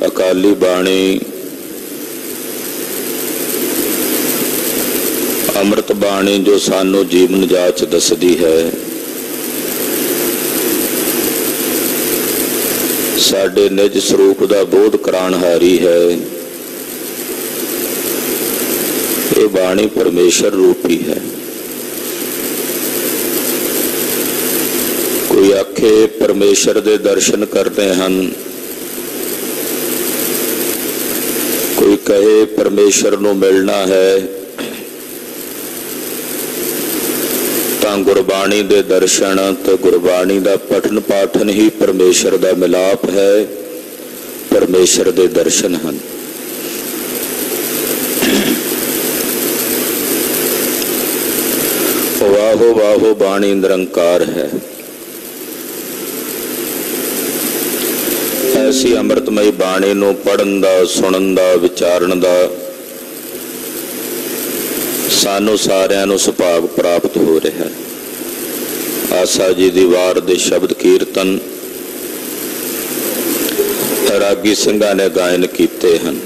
अकाली बाणी अमृत बाणी जो सानू जीवन जाच दसदी है, साडे निज स्वरूप का बोध कराणहारी है। ये बाणी परमेश्वर रूपी है। कोई आखे परमेश्वर दे दर्शन करते हैं, कोई कहे परमेश्वर नू मिलना है, तो गुरबाणी दे दर्शन तो गुरबाणी दा पठन पाठन ही परमेश्वर दा मिलाप है, परमेश्वर दे दर्शन हैं। वाहो वाहो बाणी निरंकार है। ऐसी अमृतमयी बाणी नू पढ़न दा, सुनन दा, विचारन दा सानू सारियां नू सुभाग प्राप्त हो रहा है। आसा जी दी वार दे शब्द कीर्तन रागी ਸਿੰਘਾਂ ने गायन कीते हैं।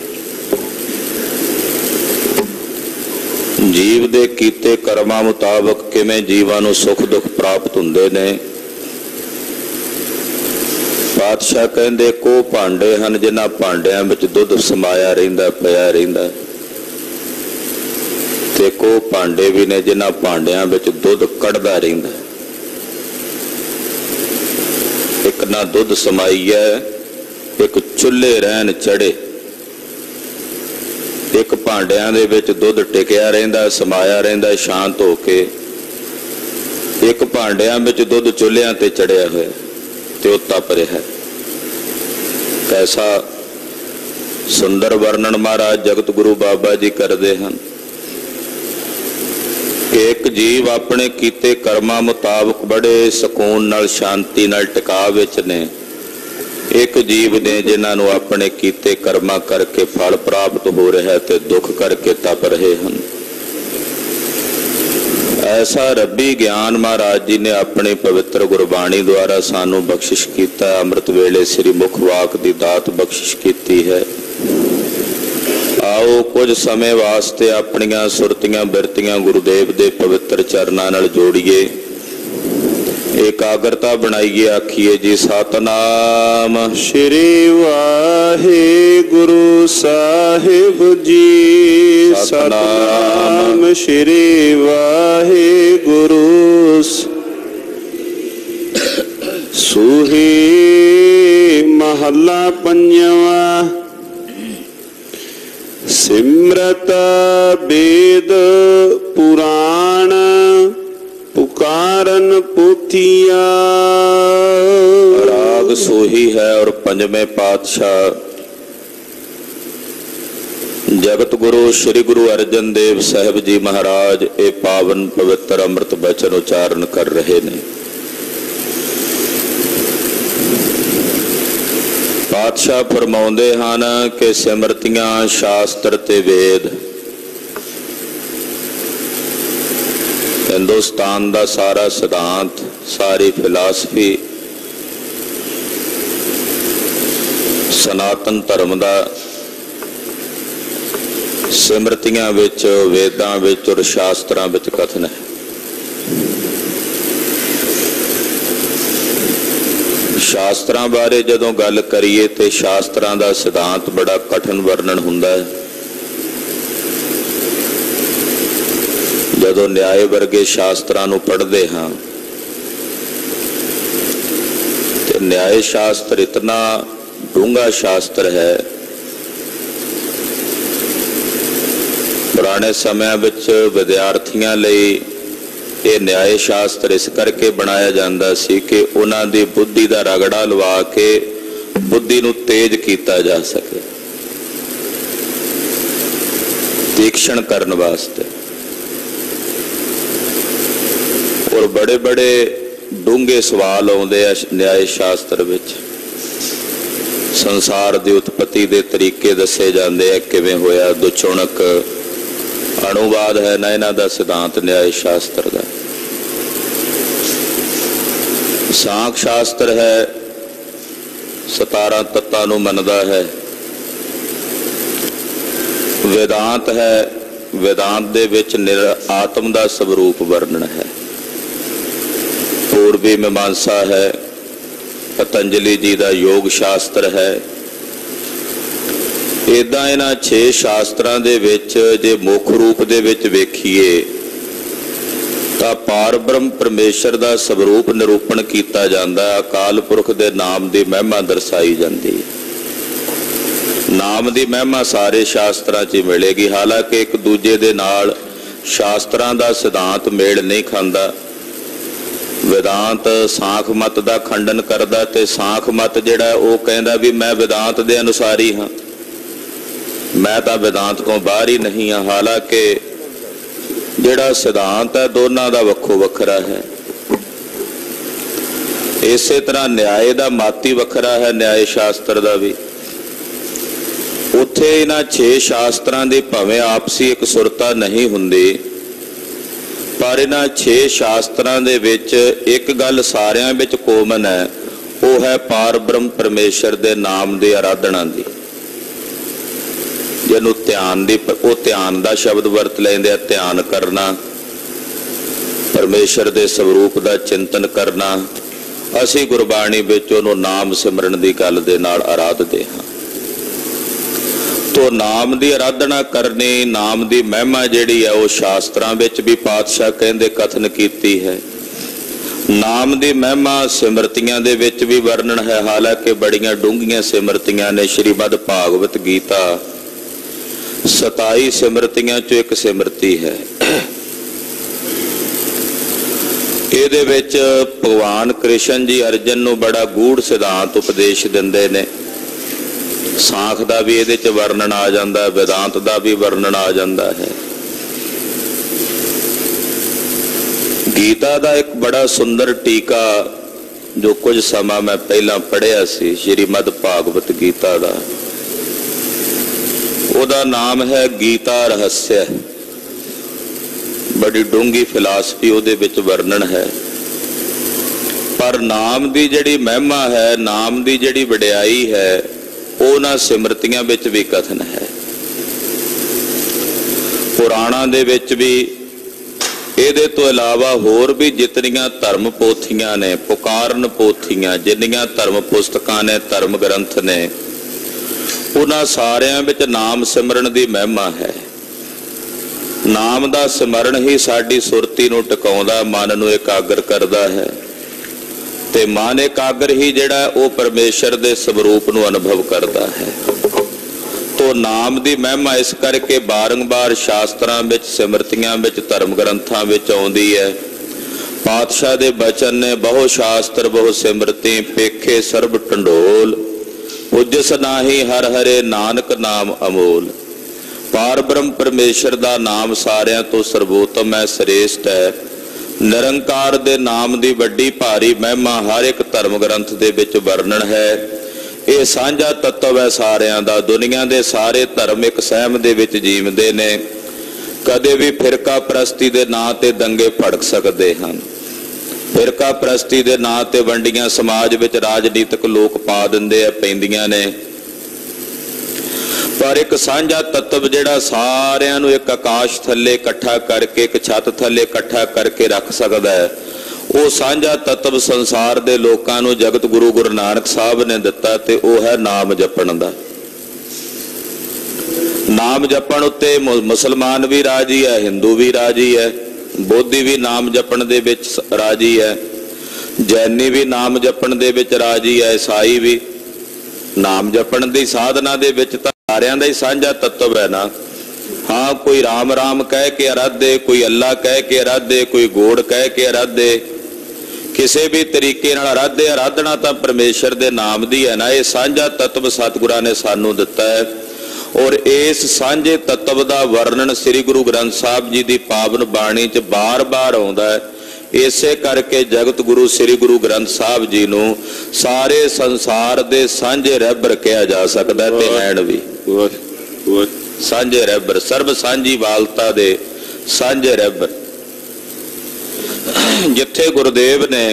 जीव दे कीते कर्मां मुताबक किवें जीवां नू सुख दुख प्राप्त हुंदे ने। पातशाह कहंदे को भांडे हैं जिन्हां भांडियां विच दुध समाया रहिंदा पिया रहिंदा, ते को भांडे भी ने जिन्हां भांडियां विच दुध कढ़दा रहिंदा। एक ना दुध समाई है, एक चुल्हे रहन चढ़े। एक भांडियां दे विच दुध टिकिया रहिंदा, समाया रहिंदा शांत होके। एक भांडियां विच दुध चुल्हियां ते चढ़िया होया ते ओ तप रिहा। कैसा सुंदर वर्णन महाराज जगत गुरु बाबा जी करते हैं। एक जीव अपने कीते कर्मां मुताबक बड़े सकून नाल शांति नाल टिकाव विच ने। एक जीव ने जिन्हां नूं अपने कीते कर्मां करके फल प्राप्त हो रहा है ते दुख करके तप रहे हैं। ऐसा रब्बी ज्ञान महाराज जी ने अपनी पवित्र गुरबाणी द्वारा सानू बख्शिश कीता। अमृत वेले श्री मुख वाक दी दात बख्शिश कीती है। आओ कुछ समय वास्ते अपनियां सुरतियां बिरतियां गुरुदेव दे पवित्र चरनां नाल जोड़िए, एकाग्रता बनाइए। आखिए जी सतनाम श्री वाहिगुरु साहिब जी। सतनाम श्री वाहिगुरु। सूही महला पंजवा। सिमरत वेद पुराण पुकारन पोथिया। राग सोही है और पंजवें पातशाह जगत गुरु श्री गुरु अर्जन देव साहिब जी महाराज ए पावन पवित्र अमृत बचन उच्चारण कर रहे ने। पातशाह फरमाउंदे हन कि सिमरतियां शास्त्र ते वेद हिंदुस्तान का सारा सिद्धांत, सारी फिलासफी, सनातन धर्म का सिमरतियां विच, वेदां विच और शास्त्रां विच कथन है। शास्त्रां बारे जदों गल करिए तो शास्त्रां दा सिद्धांत बड़ा कठिन वर्णन हुंदा है। जदों न्याय वर्गे शास्त्रां नूं पढ़दे हां ते न्याय शास्त्र इतना डूंगा शास्त्र है। पुराने समय विच विद्यार्थियों लई ये न्याय शास्त्र इस करके बनाया जाता सी कि उन्हां दी बुद्धि का रगड़ा लवा के बुद्धि नूं तेज किया जा सके, तीक्ष्ण करने वास्ते। और बड़े बड़े डूंगे सवाल आउंदे आ न्याय शास्त्र विच। संसार की उत्पत्ति के तरीके दसे जाते हैं, किवें होया, दुचुणक अणुवाद है ना इन्हां दा सिद्धांत न्याय शास्त्र का। सांख शास्त्र है, 17 तत्तां नूं मनदा है। वेदांत है, वेदांत दे विच आत्म का स्वरूप वर्णन है। पूर्वी मीमांसा है, पतंजलि जी का योग शास्त्र है। इदां इन्हां 6 शास्त्रां दे विच जे मुख रूप दे विच वेखीए तां पार ब्रह्म परमेश्वर का स्वरूप निरूपण किया जाता है। अकाल पुरख के नाम की महिमा दर्शाई जाती है। नाम की महिमा सारे शास्त्रां 'च मिलेगी। हालांकि एक दूजे दे नाल शास्त्रां दा सिद्धांत मेल नहीं खांदा। वेदांत सांख मत का खंडन करदा ते सांख मत जिहड़ा वो कहंदा भी मैं वेदांत दे अनुसारी हाँ, मैं तो वेदांत तो बाहर ही नहीं हाँ। हालांकि जिहड़ा सिद्धांत है दोनों का वक्खो वखरा है। इसे तरह न्याय का मत ही वखरा है, न्याय शास्त्र का भी। उत्थे इन्हां 6 शास्त्रां दी भावें आपसी एक सुरता नहीं हुंदी, पर इन्हां 6 शास्त्रां दे विच एक गल सारियां विच कॉमन है, वो है पार ब्रह्म परमेश्वर दे नाम दी आराधना दी। जिन्हों ध्यान दी वो ध्यान का शब्द वरत लेंदे, ध्यान करना, परमेश्वर दे स्वरूप का चिंतन करना। असी गुरबाणी विच उहनूं नाम सिमरन की गल दे नाल आराधदे हां। तो नाम की आराधना करनी, नाम की महिमा जिहड़ी है वो शास्त्रां विच भी पातशाह कहंदे कथन कीती है। नाम की महिमा सिमरतियां दे विच भी वर्णन है। हालांकि बड़ियां डूंघियां सिमरतियां ने। श्रीमद भागवत गीता 27 सिमरतियां चो एक सिमरती है। इहदे विच भगवान कृष्ण जी अर्जन नूं बड़ा गूढ़ सिद्धांत उपदेश दिंदे ने। सांख का भी इहदे च वर्णन आ जाता है, वेदांत का भी वर्णन आ जाता है। गीता का एक बड़ा सुंदर टीका जो कुछ समा मैं पहला पढ़िया सी, श्रीमद भागवत गीता का, उहदा नाम है गीता रहस्य। बड़ी डूंगी फिलासफी उहदे विच वर्णन है। पर नाम की जिहड़ी महिमा है, नाम की जिहड़ी वडियाई है, उन्हां सिमरतियां विच भी कथन है। पुराणां दे विच भी इहदे तो इलावा होर भी जितनियां धर्म पोथियां ने, पुकारन पोथियां, जिन्नियां धर्म पुस्तकां ने, धर्म ग्रंथ ने, उन्हां सारियां विच नाम सिमरन की महिमा है। नाम का सिमरन ही साडी सुरती नूं टिकाउंदा, मन नूं एकाग्र करदा है। ते मन एकाग्र ही जिहड़ा वो परमेश्वर दे स्वरूप नूं अनुभव करदा है। तो नाम की महिमा इस करके बारंबार शास्त्रां विच, सिमरतियां विच, धर्म ग्रंथां विच आउंदी है। पातशाह दे बचन ने बहु शास्त्र बहु सिमरती, पेखे सर्ब ढंढोल, उजस नाही हर हरे नानक नाम अमोल। पार ब्रह्म परमेश्वर का नाम सारियां तो सर्वोत्तम है, श्रेष्ठ है। निरंकार दे नाम की वड्डी भारी महिमा हर एक धर्म ग्रंथ दे विच वर्णन है। ये सांझा तत्व है सारियां दा। दुनिया दे सारे धर्म एक सहम दे विच जीवदे ने। कदे भी फिरका परस्ती दे नां ते दंगे भड़क सकते हैं। फिरका परस्ती दे नां ते वंडियां समाज विच राजनीतिक लोक पा दिंदे पैंदियां ने। पर एक सांझा तत्व जिहड़ा सारियां नूं एक आकाश थल्ले इकट्ठा करके, एक छत थल्ले इकट्ठा करके रख सकदा है, वो सांझा तत्व संसार दे लोकां नूं जगत गुरु गुरु नानक साहब ने दिता, ते वो है नाम जपण दा। नाम जपण उत्ते मुसलमान भी राजी है, हिंदू भी राजी है, बोधी भी नाम जपण दे विच राजी है, जैनी भी नाम जपण दे विच राजी है, ईसाई भी। नाम जपण दी साधना दे विच तां सारियां दा ही सांझा तत्व है ना। हाँ, कोई राम राम कह के आराधे, कोई अल्लाह कह के आराधे, कोई गोड़ कह के आराधे, किसी भी तरीके नाल आराधे। आराधना तां परमेश्वर दे नाम दी है ना। ये सांझा तत्व सतगुरां ने सानू दिता है। और इस सांझे तत्व का वर्णन श्री गुरु ग्रंथ साहब जी की पावन बाणी च बार बार आउंदा है। इसे करके जगत गुरु श्री गुरु ग्रंथ साहब जी नूं सारे संसार दे सांझे रहबर कहा जा सकता है। ते हैण भी सांझे रहबर, सर्ब सांझी वालता दे सांझे रहबर। जिथे गुरुदेव ने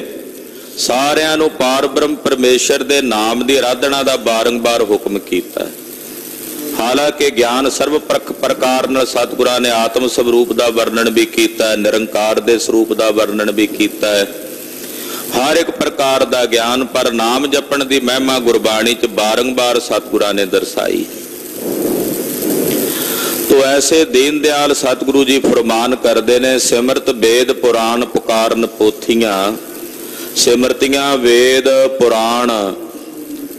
सारियां नूं पार ब्रह्म परमेश्वर दे नाम की आराधना का बारंबार हुक्म किया है। ਹਾਲਾਂਕਿ ਗਿਆਨ ਸਰਬ ਪ੍ਰਕਾਰ ਨਾਲ ਸਤਿਗੁਰਾਂ ਨੇ ਆਤਮ ਸਰੂਪ ਦਾ ਵਰਣਨ ਵੀ ਕੀਤਾ, ਨਿਰੰਕਾਰ ਦੇ ਸਰੂਪ ਦਾ ਵਰਣਨ ਵੀ ਕੀਤਾ ਹੈ, ਹਰ ਇੱਕ ਪ੍ਰਕਾਰ ਦਾ ਗਿਆਨ। ਪਰ ਨਾਮ ਜਪਣ ਦੀ ਮਹਿਮਾ ਗੁਰਬਾਣੀ 'ਚ ਬਾਰੰਬਾਰ ਸਤਿਗੁਰਾਂ ਨੇ ਦਰਸਾਈ। तो ऐसे दीन दयाल सतगुरु जी फरमान करते ने, सिमरत वेद पुराण पुकारन पोथियां। सिमरतियां वेद पुराण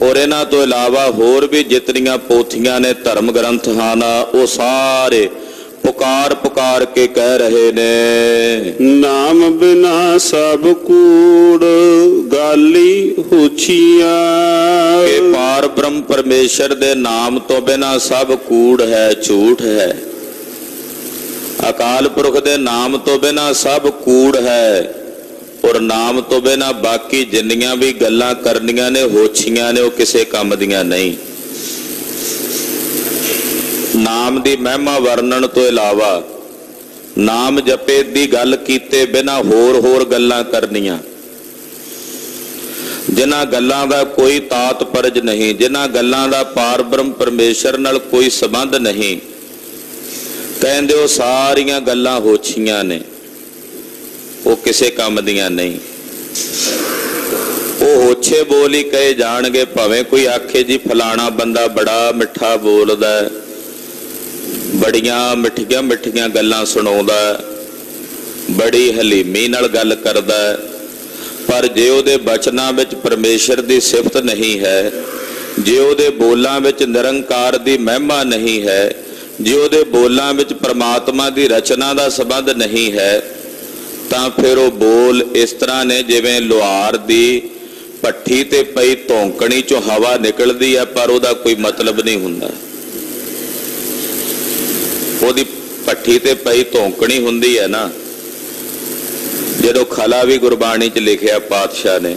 और इन्हां तो इलावा होर भी जितनियां पोथियां ने धर्म ग्रंथ हैं वो सारे पुकार पुकार के कह रहे ने, नाम बिना सब कूड़ गाली होछिया। के पार ब्रह्म परमेश्वर दे नाम तो बिना सब कूड़ है, झूठ है। अकाल पुरख दे नाम तो बिना सब कूड़ है और नाम तो बिना बाकी जिन्नियां भी गल्लां करनियां ने होछियां ने वो किसे काम दियां नहीं। नाम दी महिमा वर्णन तो इलावा नाम जपे दी गल कीते बिना होर होर गल्लां करनियां, जिन्हां गल्लां दा कोई तात्पर्य नहीं, जिन्हां गल्लां दा पार ब्रह्म परमेश्वर नाल कोई संबंध नहीं, कहंदे वो सारियां गल्लां होछियां ने, वो किसे काम दियां नहीं। वो होछे बोल ही कहे जाणगे, भावें कोई आखे जी फलाना बंदा बड़ा मिठा बोलदा है, बड़ियां मिठियां मिठियां गल्लां सुणाउंदा, बड़ी हलीमी नाल गल करदा, पर जे उहदे बचनां विच परमेश्वर दी सिफत नहीं है, जे उहदे बोलां विच निरंकार दी महिमा नहीं है, जे उहदे बोलां विच परमात्मा दी रचना दा संबंध नहीं है, तां फिर वो बोल इस तरह ने जिवें लोहार दी भट्ठी ते पई धौंकणी चों हवा निकलदी है पर उहदा कोई मतलब नहीं हुंदा। ਉਹਦੀ ਭੱਠੀ ਤੇ ਪਈ ਧੌਂਕਣੀ ਹੁੰਦੀ ਹੈ ਨਾ, ਜਦੋਂ ਖਲਾ ਵੀ ਗੁਰਬਾਣੀ 'ਚ ਲਿਖਿਆ ਪਾਤਸ਼ਾਹ ਨੇ,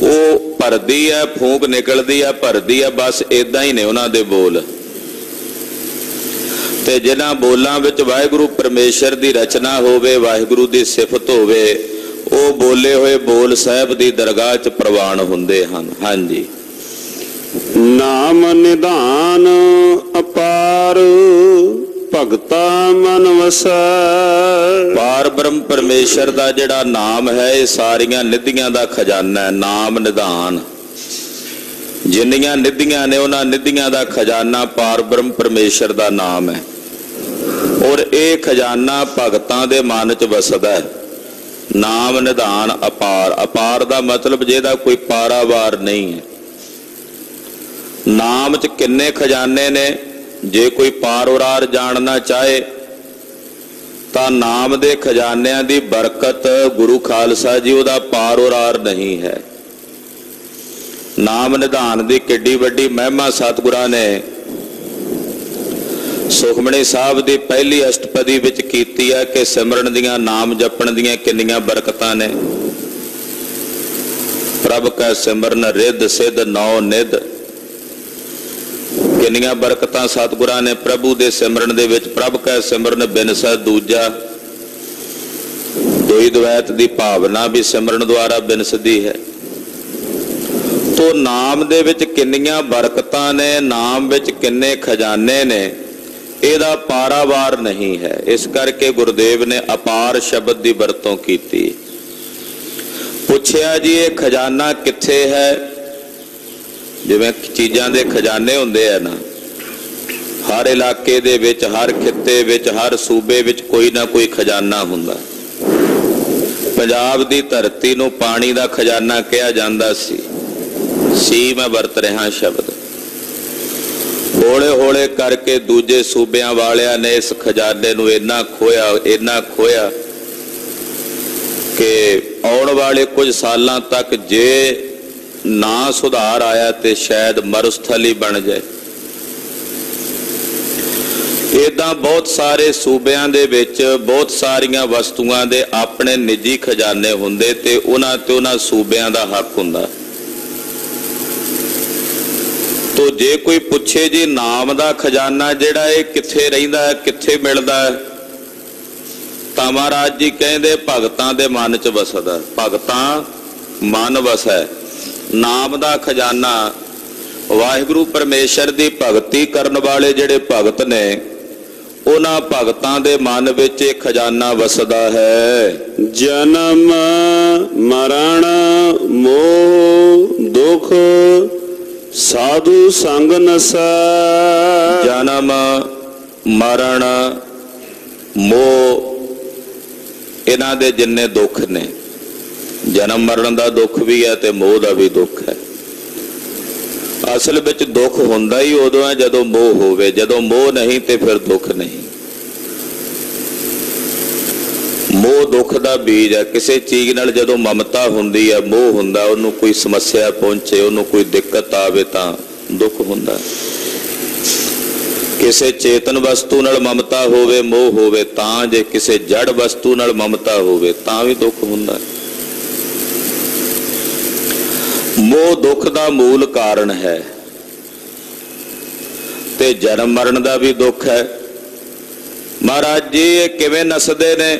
ਉਹ ਭਰਦੀ ਹੈ, ਫੂਕ ਨਿਕਲਦੀ ਹੈ, ਭਰਦੀ ਹੈ, ਬਸ ਇਦਾਂ ਹੀ ਨੇ ਉਹਨਾਂ ਦੇ ਬੋਲ। ਤੇ ਜਿਨ੍ਹਾਂ ਬੋਲਾਂ ਵਿੱਚ ਵਾਹਿਗੁਰੂ ਪਰਮੇਸ਼ਰ ਦੀ ਰਚਨਾ ਹੋਵੇ, ਵਾਹਿਗੁਰੂ ਦੀ ਸਿਫਤ ਹੋਵੇ, ਉਹ ਬੋਲੇ ਹੋਏ ਬੋਲ ਸਾਹਿਬ ਦੀ ਦਰਗਾਹ 'ਚ ਪ੍ਰਵਾਨ ਹੁੰਦੇ ਹਨ। ਹਾਂਜੀ। नाम निधान अपार भगता मन वसै। पार ब्रह्म परमेश्वर दा जिहड़ा नाम है ये सारियां निधियां दा खजाना है। नाम निधान जिन्नियां निधियां ने उन्हां निधियां दा खजाना पार ब्रह्म परमेश्वर दा नाम है और ये खजाना भगतां दे मन च वसदा है। नाम निधान अपार, अपार दा मतलब जिहदा कोई पारावार नहीं है। नाम च किन्ने खजाने ने, जे कोई पारोरार जानना चाहे तो नाम दे खजानियां दी बरकत गुरु खालसा जी उहदा पारोरार नहीं है। नाम निधान दी किड्डी वड्डी महिमा सतगुरां ने सुखमणी साहब दी पहली अष्टपदी विच कीती है कि सिमरन दियां नाम जपण दियां किन्नियां बरकतां ने। प्रभ का सिमरन रिद सिद्ध नौ निध, किन्नियां बरकतां सतगुरां ने प्रभु दे सिमरन दे विच। प्रभ कै सिमरन बिनसा दूजा, दोई द्वैत दी भावना भी सिमरन द्वारा बिनसदी है। तो नाम दे विच किन्नियां बरकतां ने, नाम विच किन्ने खजाने ने, इहदा पारावार नहीं है। इस करके गुरुदेव ने अपार शब्द की वरतों की। पुछया जी ये खजाना कित्थे है? जिवें चीज़ां दे खजाने हुंदे आ ना, हर इलाके दे विच, हर खित्ते विच, हर सूबे विच कोई ना कोई खजाना हुंदा। पंजाब दी धरती नूं पानी दा खजाना कहा जांदा सी मैं वरत रहा शब्द। हौले हौले करके दूजे सूबियां वालियां ने इस खजाने नूं इन्ना खोया कि आउण वाले कुछ सालां तक जे ना सुधार आया तो शायद मरुस्थल ही बन जाए। इदां बहुत सारे सूबियां दे विच बहुत सारियां वस्तुआं दे अपने निजी खजाने हुंदे ते उन्हां सूबियां दा हक हुंदा। तो जे कोई पुछे जी नाम दा खजाना जिहड़ा ये कित्थे रहिंदा है, कित्थे मिलदा है, तां महाराज जी कहंदे भगतां दे मन च वसदा। भगतां मन वसै। नाम दा खजाना वाहिगुरु परमेश्वर की भगती करन वाले जिहड़े भगत ने उन्हां भगतां दे मन विच एक खजाना वसदा है। जन्म मरण मोह दुख साधु संग नसै। जन्म मरण मोह इन्हां दे जिन्ने दुख ने, जन्म मरण का दुख भी है ते मोह का भी दुख है। असल विच दुख हुंदा ही उदों है जदों मोह होवे, जदों मोह नहीं तो फिर दुख नहीं। मोह दुख का बीज है। किसी चीज़ नाल जदों ममता हुंदी है, मोह हुंदा, उहनूं कोई समस्या पहुंचे, उहनूं कोई दिक्कत आवे तां दुख हुंदा। किसी चेतन वस्तु नाल ममता होवे, मोह होवे तां, जे किसी जड़ वस्तु नाल ममता होवे तां भी दुख हुंदा। मोह दुख का मूल कारण है ते जन्म मरण का भी दुख है। महाराज जी ये किवें नसदे ने,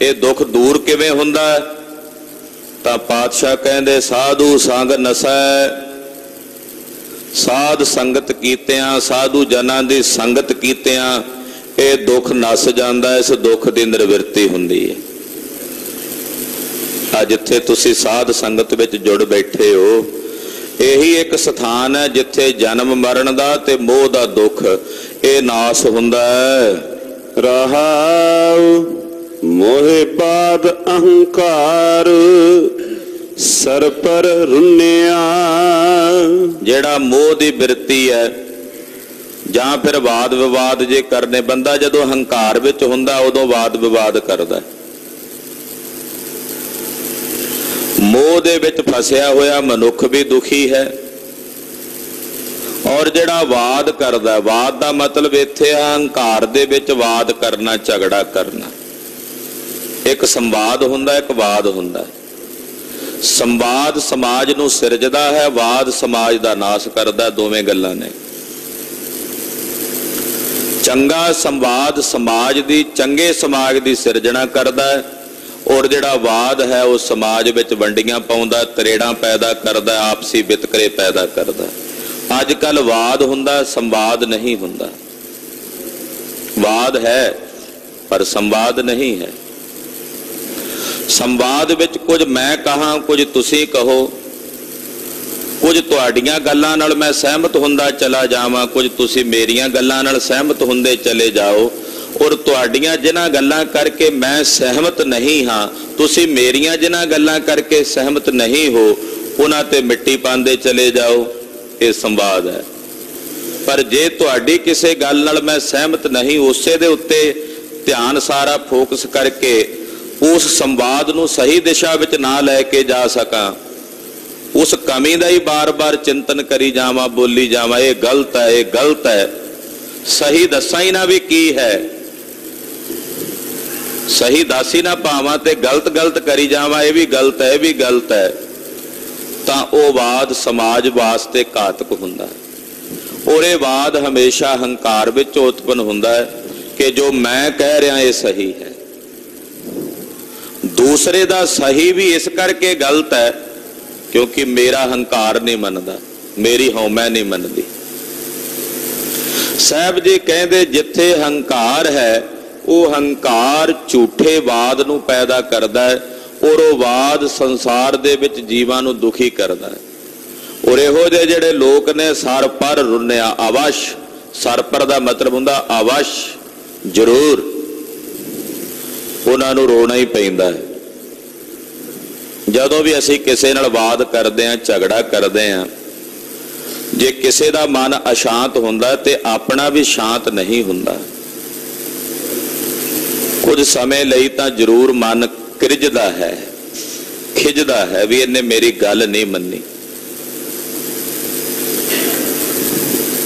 ये दुख दूर किवें हुंदा है? तां पातशाह कहंदे साधु संग नसै। साध संगत कीतियां, साधु जनां दी संगत कीतियां ये दुख नस जांदा है। इस दुख की निवृत्ति हुंदी है। जिथे तुसी साध संगत विच जुड़ बैठे हो, यही एक स्थान है जिथे जन्म मरण दा ते मोह दा दुख ये नाश हुंदा है। रहाउ मोहे बाद अहंकार सर पर रुन्निया। जेड़ा मोह दी बिरती है जां फिर वाद विवाद जे करने, बंदा जदों अहंकार विच हुंदा उदों वाद विवाद करदा। मोह दे विच फसिया होया मनुख भी दुखी है। और जिहड़ा वाद करदा, वाद दा मतलब इत्थे अहंकार दे विच वाद करना, झगड़ा करना। एक संवाद हुंदा, एक वाद हुंदा। संवाद समाज नूं सिरजदा है, वाद समाज दा नाश करदा। दोवें गल्लां ने। चंगा संवाद समाज दी, चंगे समाज दी सिरजना करदा है, और जिहड़ा वाद है वो समाज विच वंडियां पाउंदा, तरेड़ां पैदा करदा, आपसी वितकरे पैदा करदा। अजकल वाद हुंदा, संवाद नहीं हुंदा। वाद है पर संवाद नहीं है। संवाद विच कुछ मैं कहां, कुछ तुसीं कहो, कुछ तुहाडीआं गल्लां नाल मैं सहमत हुंदा चला जावां, कुछ तुसीं मेरियां गल्लां नाल सहमत हुंदे चले जाओ, और तुहाडीआं जिन्हां गल्लां करके मैं सहमत नहीं हाँ, तुसीं मेरियां जिन्हां गल्लां करके सहमत नहीं हो, उन्हां ते मिट्टी पांदे चले जाओ। ये संवाद है। पर जे तुहाडी किसी गल नाल मैं सहमत नहीं, उसे दे उत्ते ध्यान सारा फोकस करके उस संवाद नूं सही दिशा विच ना लैके जा सकां, उस कमी दा ही बार बार चिंतन करी जावां, बोली जावां, ये गलत है, ये गलत है, सही दसां ही ना भी की है, सही दस ही ना पावां ते गलत गलत करी जावां, ये भी गलत है, ये भी गलत है, तां ओह वाद समाज वास्ते घातक हुंदा है। और ये वाद हमेशा हंकार विच उत्पन्न हुंदा है कि जो मैं कह रहा ये सही है। दूसरे दा सही भी इस करके गलत है क्योंकि मेरा हंकार नहीं मनदा, मेरी हौमै नहीं मनदी। साहब जी कहते जिथे हंकार है वो हंकार झूठे वाद नूं पैदा करदा है, और वो वाद संसार दे विच जीवां नूं दुखी करदा है। और इहो जिहे जिहड़े लोक ने सर पर रुन्निया, अवश्य, सर पर दा मतलब हुंदा अवश्य, जरूर, उन्हां नूं रोना ही पैंदा है। जदों भी असीं किसे नाल वाद करदे हां, झगड़ा करदे हां, जे किसे दा मन अशांत हुंदा ते अपना भी शांत नहीं हुंदा। कुछ समय लई तां जरूर मन किरजदा है, खिजदा है भी इन्हें मेरी गल नहीं मन्नी।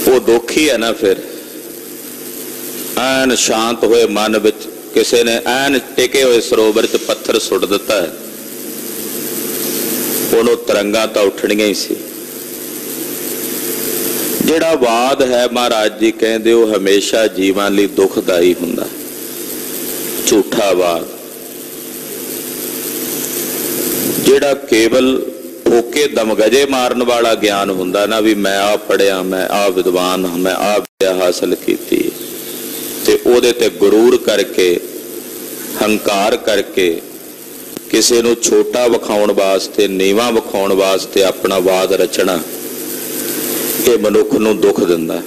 वो दुख ही है ना। फिर ऐन शांत हुए मन विच किसी ने ऐन टिके हुए सरोवर च पत्थर सुट दिता है, उन्होंने तरंगा तो उठनिया ही सी। जिहड़ा वाद है महाराज जी कहते वो हमेशा जीवां लई दुखदाई हुंदा। झूठा वाद जिहड़ा केवल फोके दमगजे मारन वाला ज्ञान हुंदा ना, भी मैं आ पढ़िया, मैं आ विद्वान हाँ, मैं आ विद्या हासिल की, ते ओदे ते गुरूर करके हंकार करके किसी नूं छोटा विखाउण वास्ते, नीवा विखाउण वास्ते अपना वाद रचना, ये मनुख नूं दुख दिंदा।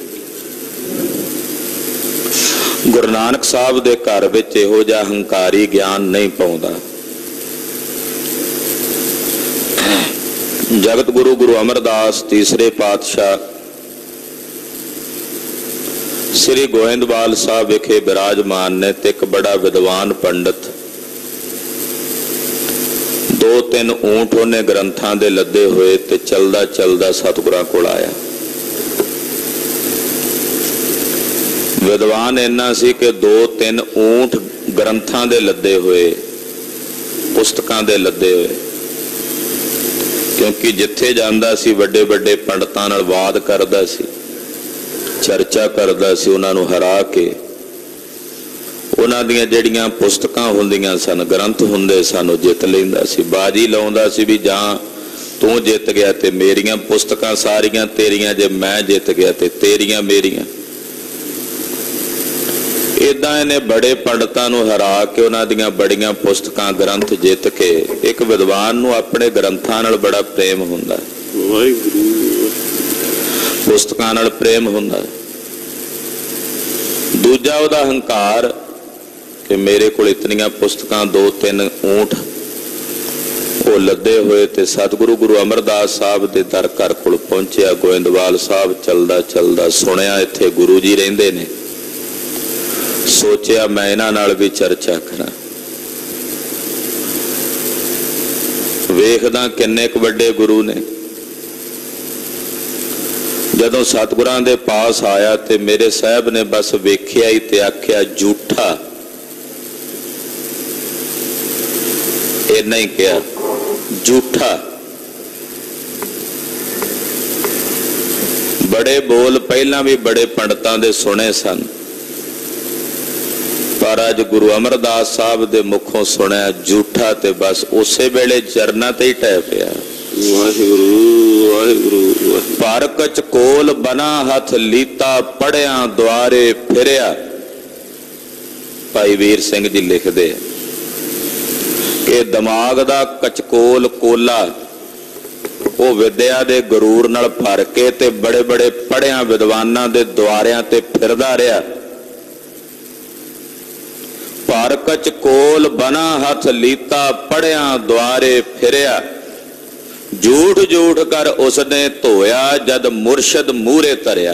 गुरु नानक साहब दे घर विच इहो जिहा हंकारी ज्ञान नहीं पाउंदा। जगत गुरु गुरु अमरदास तीसरे पातशाह श्री गोविंदवाल साहब विखे विराजमान ने, ते एक बड़ा विद्वान पंडित, 2-3 ऊंट उन्हें ग्रंथां दे लदे हुए ते चलदा चलदा सतगुरां कोल आया। विद्वान इन्ना सी कि 2-3 ऊंट ग्रंथां दे लदे हुए, पुस्तकां दे लदे हुए, क्योंकि जिथे जांदा सी वड्डे वड्डे पंडितां नाल वाद करदा सी, चर्चा करदा सी, उन्हां नूं हरा के उन्हां दीयां जिहड़ियां पुस्तकां हुंदियां सन, ग्रंथ हुंदे सन, वो जित लैंदा सी। बाजी लाउंदा सी भी जां तूं जित गया ते मेरियां पुस्तकां सारियां तेरियां, जे मैं जित गया ते तेरियां मेरियां। इदां इन्हें बड़े पंडितां नूं हरा के उन्हां दीयां बड़ियां पुस्तकां ग्रंथ जित के, एक विद्वान नूं अपने ग्रंथां नाल बड़ा प्रेम हुंदा, पुस्तकां नाल प्रेम हुंदा। दूजा उहदा हंकार कि मेरे कोल इतनियां पुस्तकां, 2-3 ऊंट वो लदे हुए, ते सतगुरु गुरु अमरदास साहब दे दर घर कोल पहुंचिया। गोविंदवाल साहब चलदा चलदा सुनिया इत्थे गुरु जी रहिंदे ने, सोचिया मैं इन्हां नाल भी चर्चा करा, वेखदा किन्ने क वड्डे गुरु ने। जदों सतगुरां दे पास आया ते मेरे साहब ने बस वेखिया ही ते आख्या झूठा, इन्ना ही कहा झूठा। बड़े बोल पहला भी बड़े पंडितां दे सुने सन, पर अज गुरु अमरदास साहब दे मुखों सुनिया झूठा, ते बस उसे वेले चरना ते ही टह पिया। वाहिगुरु वाहिगुरु। पर कच कोल बना हथ लीता, पढ़िया द्वारे फिरिया। भाई वीर सिंह जी लिखते कि दिमाग दा कचकोल कोला वो विद्या दे गुरूर नाल भर के ते बड़े बड़े पढ़िया विद्वानां दे द्वारियां ते फिरदा रहा। पर कच कोल बना हथ लीता, पढ़िया द्वारे फिरिया। झूठ झूठ कर उसने धोया, जद मुरशद मूहरे धरिया।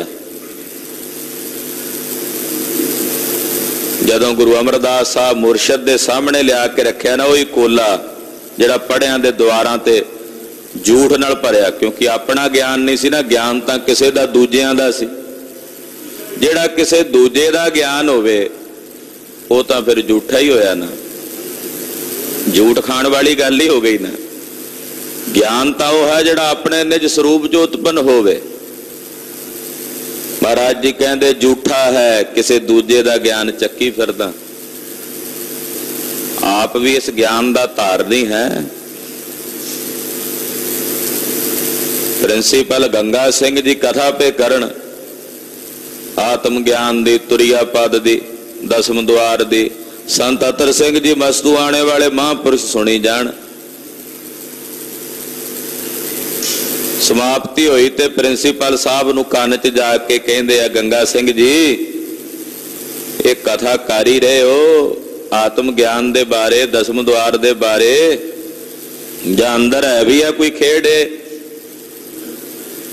जदों गुरु अमरदास साहब मुरशद दे सामने लिया के रखिया ना, वही कोला जिहड़ा पढ़िया दे द्वारां ते झूठ नाल भरिया, क्योंकि अपना ज्ञान नहीं सी ना, ज्ञान तां किसे दा दूजियां दा सी। जिहड़ा किसे दूजे दा ज्ञान होवे वो तां फिर झूठा ही होया ना, झूठ खाण वाली गल ही हो गई ना। ज्ञान तो वह है जिहड़ा अपने निज स्वरूप जो उत्पन्न होवे। महाराज जी कहते झूठा है किसी दूजे का ज्ञान चक्की फिरदा, आप भी इस ज्ञान का धारनी है। प्रिंसीपल गंगा सिंह जी कथा पे करन आत्म ज्ञान दी, तुरिया पद दी, 10वें द्वार दी। संत अतर सिंह जी मस्तू आने वाले महापुरुष सुनी जान। समाप्ति हुई ते प्रिंसीपल साहब नूं कान च जाके कहंदे आ, गंगा सिंह जी एक कथा कर ही रहे हो आत्म ज्ञान दे बारे, 10वें द्वार दे बारे, जां अंदर है भी है कोई खेड है?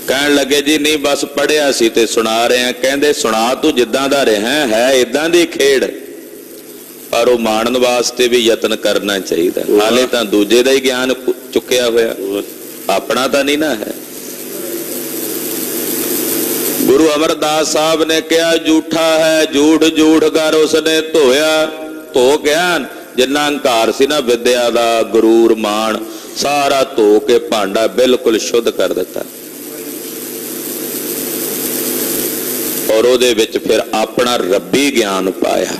कहन लगे जी नहीं बस पढ़िया सी ते सुना रहे हैं। कहंदे सुना तू जिद्दां दा रहा है इदां दी खेड, पर वो माणन वास्ते भी यतन करना चाहिए। हाले तां दूजे दा ही ज्ञान चुक्या होया, अपना तो नहीं ना है। गुरु अमरदास साहब ने कहा झूठा है, झूठ झूठ कर उसने धोया। धो ज्ञान जिन्ना अंकार सी ना विद्या दा, गुरूर मान सारा धो के भांडा बिल्कुल शुद्ध कर दिता। और उहदे विच फिर अपना रब्बी ज्ञान पाया।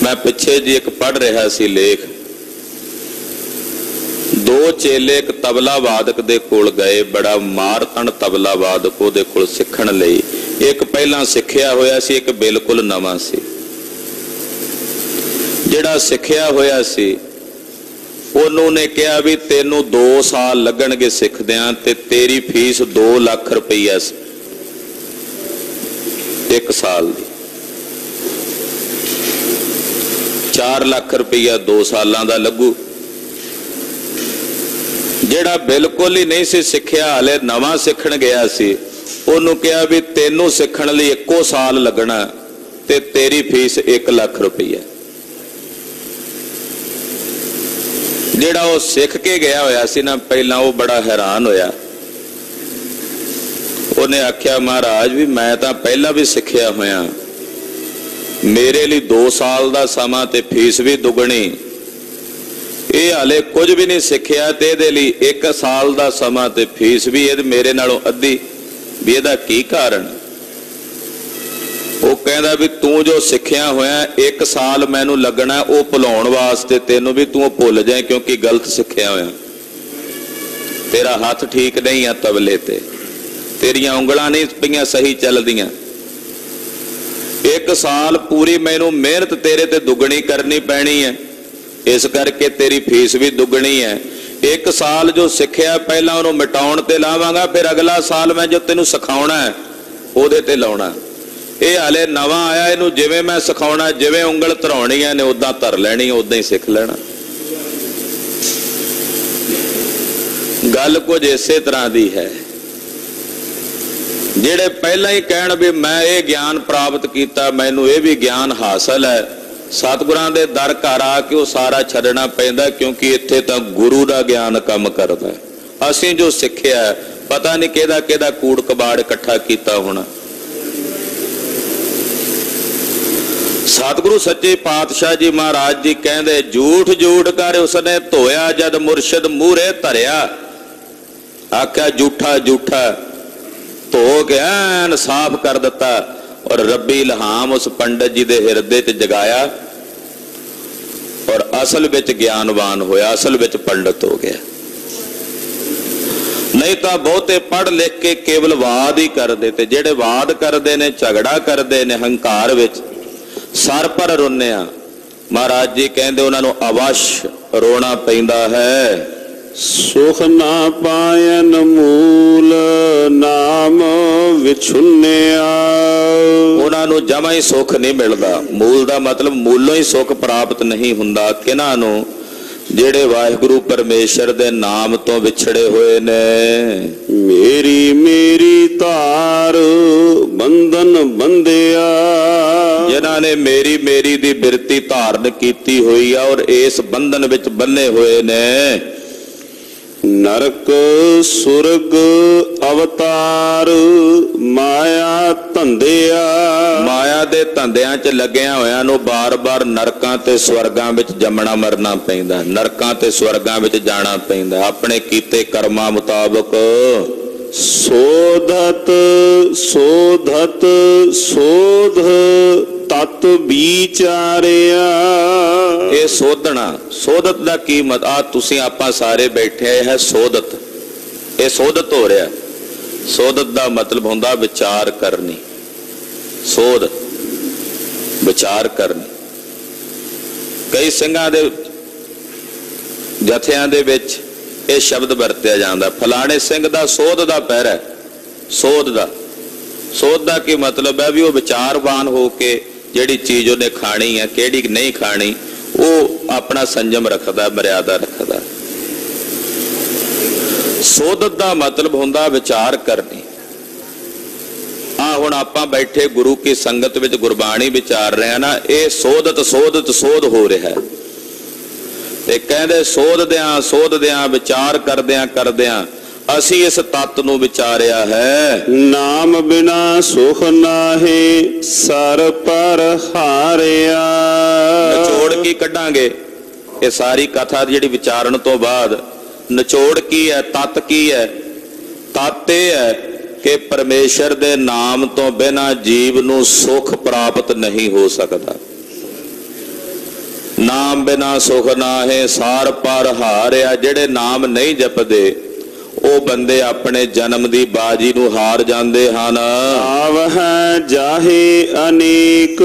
मैं पिछे जी एक पढ़ रहा सी लेख, दो चेले एक तबला वादक दे कोल गए, बड़ा मारतन तबला वादक उहदे कोल सिੱਖਣ ਲਈ। एक पहला सिੱਖਿਆ होया सी, एक बिल्कुल नवां सी। ਜਿਹੜਾ ਸਿੱਖਿਆ ਹੋਇਆ ਸੀ ਉਹਨੂੰ ਨੇ ਕਿਹਾ ਵੀ ਤੈਨੂੰ 2 ਸਾਲ ਲੱਗਣਗੇ ਸਿੱਖਦਿਆਂ ਤੇ ਤੇਰੀ ਫੀਸ 2 ਲੱਖ ਰੁਪਈਆ ਸੀ 1 ਸਾਲ ਦੀ। 4 ਲੱਖ ਰੁਪਈਆ 2 ਸਾਲਾਂ ਦਾ ਲੱਗੂ। ਜਿਹੜਾ ਬਿਲਕੁਲ ਹੀ ਨਹੀਂ ਸੀ ਸਿੱਖਿਆ, ਹਾਲੇ ਨਵਾਂ ਸਿੱਖਣ ਗਿਆ ਸੀ, ਉਹਨੂੰ ਕਿਹਾ ਵੀ ਤੈਨੂੰ ਸਿੱਖਣ ਲਈ 1 ਸਾਲ ਲੱਗਣਾ ਤੇ ਤੇਰੀ ਫੀਸ 1 ਲੱਖ ਰੁਪਈਆ। ਜਿਹੜਾ ਉਹ ਸਿੱਖ ਕੇ ਗਿਆ ਹੋਇਆ ਸੀ ਨਾ ਪਹਿਲਾਂ, ਉਹ ਬੜਾ ਹੈਰਾਨ ਹੋਇਆ। ਉਹਨੇ ਆਖਿਆ ਮਹਾਰਾਜ ਵੀ ਮੈਂ ਤਾਂ ਪਹਿਲਾਂ ਵੀ ਸਿੱਖਿਆ ਹੋਇਆ, ਮੇਰੇ ਲਈ 2 ਸਾਲ ਦਾ ਸਮਾਂ ਤੇ ਫੀਸ ਵੀ ਦੁੱਗਣੀ, ਇਹ ਹਾਲੇ ਕੁਝ ਵੀ ਨਹੀਂ ਸਿੱਖਿਆ ਤੇ ਇਹਦੇ ਲਈ 1 ਸਾਲ ਦਾ ਸਮਾਂ ਤੇ ਫੀਸ ਵੀ ਇਹ ਮੇਰੇ ਨਾਲੋਂ ਅੱਧੀ, ਵੀ ਇਹਦਾ ਕੀ ਕਾਰਨ? ਉਹ ਕਹਿੰਦਾ ਵੀ ਤੂੰ ਜੋ ਸਿੱਖਿਆ ਹੋਇਆ 1 ਸਾਲ ਮੈਨੂੰ ਲੱਗਣਾ ਉਹ ਭੁਲਾਉਣ ਵਾਸਤੇ ਤੈਨੂੰ, ਵੀ ਤੂੰ ਭੁੱਲ ਜਾਏ ਕਿਉਂਕਿ ਗਲਤ ਸਿੱਖਿਆ ਹੋਇਆ, ਤੇਰਾ ਹੱਥ ਠੀਕ ਨਹੀਂ ਆ ਤਬਲੇ ਤੇ, ਤੇਰੀਆਂ ਉਂਗਲਾਂ ਨਹੀਂ ਪਈਆਂ ਸਹੀ ਚੱਲਦੀਆਂ। 1 ਸਾਲ ਪੂਰੀ ਮੈਨੂੰ ਮਿਹਨਤ ਤੇਰੇ ਤੇ ਦੁੱਗਣੀ ਕਰਨੀ ਪੈਣੀ ਹੈ, ਇਸ ਕਰਕੇ ਤੇਰੀ ਫੀਸ ਵੀ ਦੁੱਗਣੀ ਹੈ। 1 ਸਾਲ ਜੋ ਸਿੱਖਿਆ ਪਹਿਲਾਂ ਉਹਨੂੰ ਮਿਟਾਉਣ ਤੇ ਲਾਵਾਂਗਾ, ਫਿਰ ਅਗਲਾ ਸਾਲ ਮੈਂ ਜੋ ਤੈਨੂੰ ਸਿਖਾਉਣਾ ਹੈ ਉਹਦੇ ਤੇ ਲਾਉਣਾ। ਇਹ ਹਾਲੇ ਨਵਾਂ ਆਇਆ, ਇਹਨੂੰ ਜਿਵੇਂ ਮੈਂ ਸਿਖਾਉਣਾ, ਜਿਵੇਂ ਉਂਗਲ ਧਰਾਉਣੀ ਹੈ ਨੇ ਉਦਾਂ ਧਰ ਲੈਣੀ, ਉਦਾਂ ਹੀ ਸਿੱਖ ਲੈਣਾ। ਗੱਲ ਕੁਝ ਇਸੇ ਤਰ੍ਹਾਂ ਦੀ ਹੈ। ਜਿਹੜੇ ਪਹਿਲਾਂ ਹੀ ਕਹਿਣ ਵੀ ਮੈਂ ਇਹ ਗਿਆਨ ਪ੍ਰਾਪਤ ਕੀਤਾ, ਮੈਨੂੰ ਇਹ ਵੀ ਗਿਆਨ ਹਾਸਲ ਹੈ, ਸਤਿਗੁਰਾਂ ਦੇ ਦਰ ਘਰ ਆ ਕੇ ਉਹ ਸਾਰਾ ਛੱਡਣਾ ਪੈਂਦਾ, ਕਿਉਂਕਿ ਇੱਥੇ ਤਾਂ ਗੁਰੂ ਦਾ ਗਿਆਨ ਕੰਮ ਕਰਦਾ। ਅਸੀਂ ਜੋ ਸਿੱਖਿਆ ਪਤਾ ਨਹੀਂ ਕਿਹਦਾ ਕਿਹਦਾ ਕੂੜ ਕਬਾੜ ਇਕੱਠਾ ਕੀਤਾ ਹੋਣਾ। ਸਤਿਗੁਰੂ ਸੱਚੇ ਪਾਤਸ਼ਾਹ ਜੀ ਮਹਾਰਾਜ ਜੀ ਕਹਿੰਦੇ, ਝੂਠ ਝੂਠ ਕਰ ਉਸਨੇ ਧੋਇਆ, ਜਦ ਮੁਰਸ਼ਿਦ ਮੂਹਰੇ ਧਰਿਆ। ਆਖਿਆ ਝੂਠਾ ਝੂਠਾ, ਧੋ ਕੇ ਐਨ ਸਾਫ਼ ਕਰ ਦਿੱਤਾ, ਔਰ ਰੱਬੀ ਇਲਹਾਮ ਉਸ ਪੰਡਤ ਜੀ ਦੇ ਹਿਰਦੇ 'ਚ ਜਗਾਇਆ, ਔਰ ਅਸਲ ਵਿੱਚ ਗਿਆਨਵਾਨ ਹੋਇਆ, ਅਸਲ ਵਿੱਚ ਪੰਡਤ ਹੋ ਗਿਆ। ਨਹੀਂ ਤਾਂ ਬਹੁਤੇ ਪੜ੍ਹ ਲਿਖ ਕੇ ਕੇਵਲ ਵਾਦ ਹੀ ਕਰਦੇ, ਤੇ ਜਿਹੜੇ ਵਾਦ ਕਰਦੇ ਨੇ, ਝਗੜਾ ਕਰਦੇ ਨੇ ਹੰਕਾਰ ਵਿੱਚ, ਸਰ ਪਰ ਰੋਨਿਆ। ਮਹਾਰਾਜ ਜੀ ਕਹਿੰਦੇ ਉਹਨਾਂ ਨੂੰ ਅਵਸ਼ ਰੋਣਾ ਪੈਂਦਾ ਹੈ। ਸੁਖ ਨਾ ਪਾਇਨ ਮੂਲ ਨਾਮ ਵਿਛੁੰਨਿਆ, ਉਹਨਾਂ ਨੂੰ ਜਮਾ ਹੀ ਸੁੱਖ ਨਹੀਂ ਮਿਲਦਾ। ਮੂਲ ਦਾ ਮਤਲਬ ਮੂਲੋਂ ਹੀ ਸੁੱਖ ਪ੍ਰਾਪਤ ਨਹੀਂ ਹੁੰਦਾ। ਕਿਹਨਾਂ ਨੂੰ? ਜਿਹੜੇ ਵਾਹਿਗੁਰੂ ਪਰਮੇਸ਼ਰ ਦੇ ਨਾਮ ਤੋਂ ਵਿਛੜੇ ਹੋਏ ਨੇ। ਮੇਰੀ ਮੇਰੀ ਧਾਰ ਬੰਧਨ ਬੰਧਿਆ, ਜਿਨ੍ਹਾਂ ਨੇ ਮੇਰੀ ਮੇਰੀ ਦੀ ਬਿਰਤੀ ਧਾਰਨ ਕੀਤੀ ਹੋਈ ਆ ਔਰ ਇਸ ਬੰਧਨ ਵਿੱਚ ਬੰਨੇ ਹੋਏ ਨੇ। ਨਰਕ ਸੁਰਗ ਅਵਤਾਰ ਮਾਇਆ ਧੰਦਿਆ, ਮਾਇਆ ਦੇ ਧੰਦਿਆਂ 'ਚ ਲੱਗਿਆ ਹੋਇਆਂ ਨੂੰ ਬਾਰ-ਬਾਰ ਨਰਕਾਂ ਤੇ ਸਵਰਗਾਂ ਵਿੱਚ ਜੰਮਣਾ ਮਰਨਾ ਪੈਂਦਾ, ਨਰਕਾਂ ਤੇ ਸਵਰਗਾਂ ਵਿੱਚ ਜਾਣਾ ਪੈਂਦਾ। ਆਪਣੇ ਕੀਤੇ ਕਰਮਾਂ ਮੁਤਾਬਕ ਸੋਧਤ ਸੋਧਤ ਸੋਧ ਤਤ ਵਿਚਾਰਿਆ। ਇਹ ਸੋਧਣਾ, ਸੋਧਤ ਦਾ ਕੀ ਮਤ? ਆ ਤੁਸੀਂ ਆਪਾਂ ਸਾਰੇ ਬੈਠੇ ਹੈ ਸੋਧਤ, ਇਹ ਸੋਧਤ ਹੋ ਰਿਹਾ। ਸੋਧਤ ਦਾ ਮਤਲਬ ਹੁੰਦਾ ਵਿਚਾਰ ਕਰਨੀ। ਸੋਧ ਵਿਚਾਰ ਕਰਨੀ। ਕਈ ਸਿੰਘਾਂ ਦੇ ਜਥਿਆਂ ਦੇ ਵਿੱਚ ਇਹ ਸ਼ਬਦ ਵਰਤਿਆ ਜਾਂਦਾ, ਫਲਾਣੇ ਸਿੰਘ ਦਾ ਸੋਧ ਦਾ ਪਹਿਰਾ। ਸੋਧ ਦਾ, ਸੋਧ ਦਾ ਕੀ ਮਤਲਬ ਹੈ? ਵੀ ਉਹ ਵਿਚਾਰਵਾਨ ਹੋ ਕੇ ਜਿਹੜੀ ਚੀਜ਼ ਉਹਨੇ ਖਾਣੀ ਹੈ, ਕਿਹੜੀ ਨਹੀਂ ਖਾਣੀ, ਉਹ ਆਪਣਾ ਸੰਜਮ ਰੱਖਦਾ, ਮਰਿਆਦਾ ਰੱਖਦਾ। ਸੋਧਤ ਦਾ ਮਤਲਬ ਹੁੰਦਾ ਵਿਚਾਰ ਕਰਨੀ। ਆ ਹੁਣ ਆਪਾਂ ਬੈਠੇ ਗੁਰੂ ਕੀ ਸੰਗਤ ਵਿੱਚ ਗੁਰਬਾਣੀ ਵਿਚਾਰ ਰਹੇ ਆ ਨਾ, ਇਹ ਸੋਧਤ ਸੋਧਤ ਸੋਧ ਹੋ ਰਿਹਾ। ਤੇ ਕਹਿੰਦੇ ਸੋਧਦਿਆਂ ਵਿਚਾਰ ਕਰਦਿਆਂ ਅਸੀਂ ਇਸ ਤੱਤ ਨੂੰ ਵਿਚਾਰਿਆ ਹੈ। ਨਾਮ ਬਿਨਾ ਸੁਖ ਨਾਹੀ ਸਰ ਪਰ ਹਾਰਿਆ। ਨਿਚੋੜ ਕੀ ਕੱਢਾਂਗੇ ਇਹ ਸਾਰੀ ਕਥਾ ਜਿਹੜੀ ਵਿਚਾਰਨ ਤੋਂ ਬਾਅਦ? ਨਿਚੋੜ ਕੀ ਹੈ? ਤੱਤ ਕੀ ਹੈ? ਤੱਤ ਇਹ ਹੈ ਕਿ ਪਰਮੇਸ਼ਰ ਦੇ ਨਾਮ ਤੋਂ ਬਿਨਾਂ ਜੀਵ ਨੂੰ ਸੁਖ ਪ੍ਰਾਪਤ ਨਹੀਂ ਹੋ ਸਕਦਾ। ਨਾਮ ਬਿਨਾ ਸੁਖ ਨਾਹੇ ਸਾਰ ਪਰ ਹਾਰਿਆ। ਜਿਹੜੇ ਨਾਮ ਨਹੀਂ ਜਪਦੇ ਉਹ ਬੰਦੇ ਆਪਣੇ ਜਨਮ ਦੀ ਬਾਜੀ ਨੂੰ ਹਾਰ ਜਾਂਦੇ ਹਨ। ਆਵਹਿ ਜਾਹੇ ਅਨੇਕ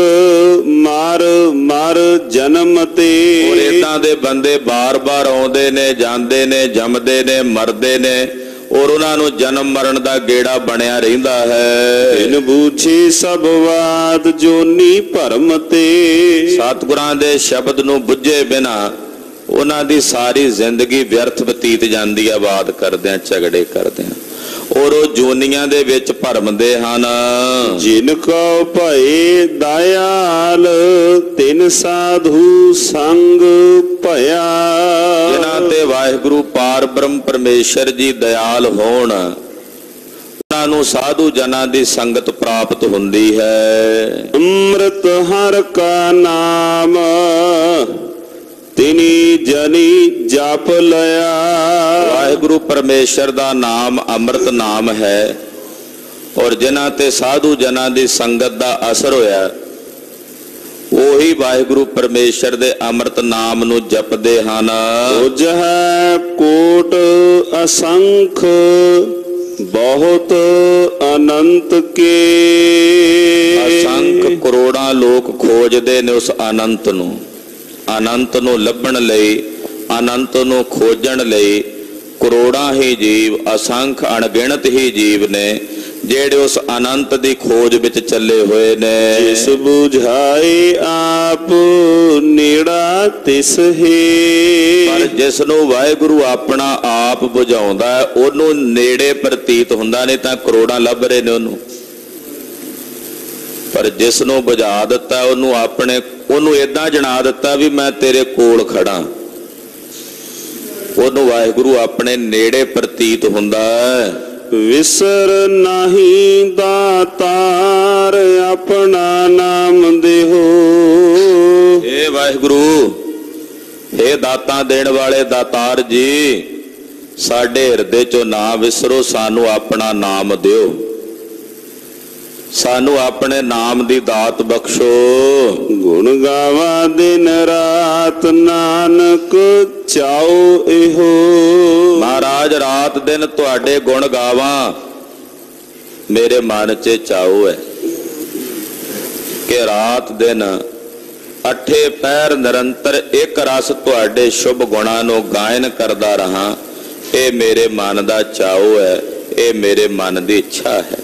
ਮਰ ਮਰ ਜਨਮ ਤੇ। ਔਰ ਏਦਾਂ ਦੇ ਬੰਦੇ ਬਾਰ-ਬਾਰ ਆਉਂਦੇ ਨੇ, ਜਾਂਦੇ ਨੇ, ਜੰਮਦੇ ਨੇ, ਮਰਦੇ ਨੇ, ਔਰ ਉਹਨਾਂ ਨੂੰ ਜਨਮ ਮਰਨ ਦਾ ਗੇੜਾ ਬਣਿਆ ਰਹਿੰਦਾ ਹੈ। ਬਿਨ ਬੂਝੇ ਸਭ ਬਾਤ ਜੋਨੀ ਭਰਮ ਤੇ। ਸਤਿਗੁਰਾਂ ਦੇ ਸ਼ਬਦ ਨੂੰ ਬੁੱਝੇ ਬਿਨਾ ਉਹਨਾਂ ਦੀ ਸਾਰੀ ਜ਼ਿੰਦਗੀ ਵਿਅਰਥ ਬਤੀਤ ਜਾਂਦੀ ਆ, ਬਾਤ ਕਰਦਿਆਂ, ਝਗੜੇ ਕਰਦਿਆਂ, ਔਰ ਉਹ ਜੋਨੀਆਂ ਦੇ ਵਿੱਚ ਭਰਮਦੇ ਹਨ। ਜਿਨ ਕਉ ਭਏ ਦਇਆਲ ਤਿਨ ਸਾਧੂ ਸੰਗ ਭਇਆ। ਜਿਨ੍ਹਾਂ ਤੇ ਵਾਹਿਗੁਰੂ ਪਾਰ ਬ੍ਰਹਮ ਪਰਮੇਸ਼ਰ ਜੀ ਦਇਆਲ ਹੋਣ, ਉਹਨਾਂ ਨੂੰ ਸਾਧੂ ਜਨਾਂ ਦੀ ਸੰਗਤ ਪ੍ਰਾਪਤ ਹੁੰਦੀ ਹੈ। ਅੰਮ੍ਰਿਤ ਹਰਿ ਕਾ ਨਾਮ ਤਿਨੀ ਜਨੀ ਜਪ ਲਿਆ। ਵਾਹਿਗੁਰੂ ਪਰਮੇਸ਼ਰ ਦਾ ਨਾਮ ਅੰਮ੍ਰਿਤ ਨਾਮ ਹੈ, ਔਰ ਜਿਨ੍ਹਾਂ ਤੇ ਸਾਧੂ ਜਨਾਂ ਦੀ ਸੰਗਤ ਦਾ ਅਸਰ ਹੋਇਆ, ਉਹੀ ਵਾਹਿਗੁਰੂ ਪਰਮੇਸ਼ਰ ਦੇ ਅੰਮ੍ਰਿਤ ਨਾਮ ਨੂੰ ਜਪਦੇ ਹਨ। ਉਜਹਿ ਕੋਟ ਅਸੰਖ ਬਹੁਤ ਅਨੰਤ ਕੇ। ਅਸੰਖ ਕਰੋੜਾਂ ਲੋਕ ਖੋਜਦੇ ਨੇ ਉਸ ਅਨੰਤ ਨੂੰ। ਅਨੰਤ ਨੂੰ ਲੱਭਣ ਲਈ, ਅਨੰਤ ਨੂੰ ਖੋਜਣ ਲਈ ਕਰੋੜਾਂ ਹੀ ਜੀਵ, ਅਸੰਖ ਅਣਗਿਣਤ ਹੀ ਜੀਵ ਨੇ ਜਿਹੜੇ ਉਸ ਅਨੰਤ ਦੀ ਖੋਜ ਵਿੱਚ ਚੱਲੇ ਹੋਏ ਨੇ। ਜਿਸ ਬੁਝਾਏ ਆਪ ਨੇੜਾ ਤਿਸ ਹੈ। ਪਰ ਜਿਸ ਨੂੰ ਵਾਹਿਗੁਰੂ ਆਪਣਾ ਆਪ ਬੁਝਾਉਂਦਾ ਹੈ ਉਹਨੂੰ ਨੇੜੇ ਪ੍ਰਤੀਤ ਹੁੰਦਾ, ਨਹੀਂ ਤਾਂ ਕਰੋੜਾਂ ਲੱਭ ਰਹੇ ਨੇ ਉਹਨੂੰ। ਪਰ ਜਿਸ ਨੂੰ ਬੁਝਾ ਦਿੱਤਾ ਉਹਨੂੰ ਏਦਾਂ ਜਣਾ ਦਿੱਤਾ ਵੀ ਮੈਂ ਤੇਰੇ ਕੋਲ ਖੜਾ, ਉਹਨੂੰ ਵਾਹਿਗੁਰੂ ਆਪਣੇ ਨੇੜੇ ਪ੍ਰਤੀਤ ਹੁੰਦਾ ਹੈ। ਵਿਸਰ ਨਹੀਂ ਦਾਤਾਰ ਆਪਣਾ ਨਾਮ ਦੇਹੋ। ਏ ਵਾਹਿਗੁਰੂ, ਏ ਦਾਤਾਂ ਦੇਣ ਵਾਲੇ ਦਾਤਾਰ ਜੀ, ਸਾਡੇ ਹਿਰਦੇ ਚੋਂ ਨਾ ਵਿਸਰੋ, ਸਾਨੂੰ ਆਪਣਾ ਨਾਮ ਦਿਓ, ਸਾਨੂੰ ਆਪਣੇ ਨਾਮ ਦੀ ਦਾਤ ਬਖਸ਼ੋ। ਗੁਣ ਗਾਵਾ ਦਿਨ ਰਾਤ ਨਾਨਕ ਚਾਓ ਇਹੋ। ਮਹਾਰਾਜ ਰਾਤ ਦਿਨ ਤੁਹਾਡੇ ਗੁਣ ਗਾਵਾਂ, ਮੇਰੇ ਮਨ 'ਚ ਚਾਓ ਹੈ ਕਿ ਰਾਤ ਦਿਨ ਅੱਠੇ ਪਹਿਰ ਨਿਰੰਤਰ ਇੱਕ ਰਸ ਤੁਹਾਡੇ ਸ਼ੁਭ ਗੁਣਾਂ ਨੂੰ ਗਾਇਨ ਕਰਦਾ ਰਹਾ। ਇਹ ਮੇਰੇ ਮਨ ਦਾ ਚਾਓ ਹੈ, ਇਹ ਮੇਰੇ ਮਨ ਦੀ ਇੱਛਾ ਹੈ।